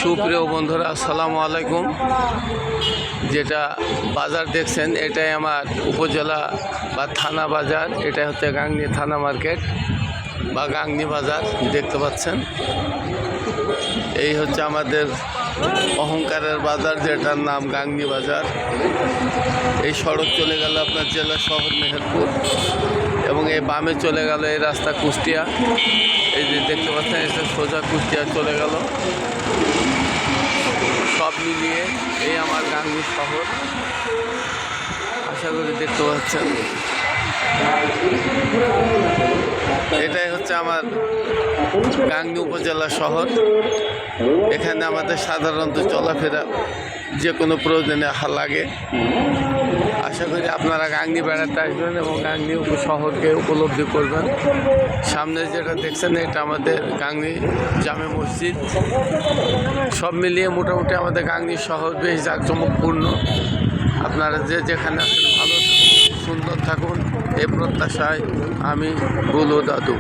সুপ্রিয় বন্ধুরা, আসসালামু আলাইকুম। যেটা বাজার দেখছেন এটাই আমার উপজেলা বা থানা বাজার। এটা হচ্ছে গাংনী থানা মার্কেট বা গাংনী বাজার দেখতে পাচ্ছেন। এই হচ্ছে আমাদের অহংকারের বাজার, যেটার নাম গাংনী বাজার। এই সড়ক চলে গেল আপনার জেলা শহর মেহেরপুর, এবং এই বামে চলে গেল এই রাস্তা কুষ্টিয়া। এই যে দেখতে পাচ্ছেন এটা সোজা কুষ্টিয়া চলে গেল। সব মিলিয়ে এই আমার গাংনী শহর, আশা করি দেখতে পাচ্ছেন। এটাই হচ্ছে আমার গাংনী উপজেলা শহর। এখানে আমাদের সাধারণত চলাফেরা যে কোনো প্রয়োজনে লাগে। আশা করি আপনারা গাংনী বেড়াতে আসবেন এবং গাংনী শহরকে উপলব্ধি করবেন। সামনে যেটা দেখছেন এটা আমাদের গাংনী জামে মসজিদ। সব মিলিয়ে মোটামুটি আমাদের গাংনী শহর বেশ জাঁকজমকপূর্ণ। আপনারা যে যেখানে আছেন ভালো থাকুন, সুন্দর থাকুন, এই প্রত্যাশায় আমি বুলু দাদু।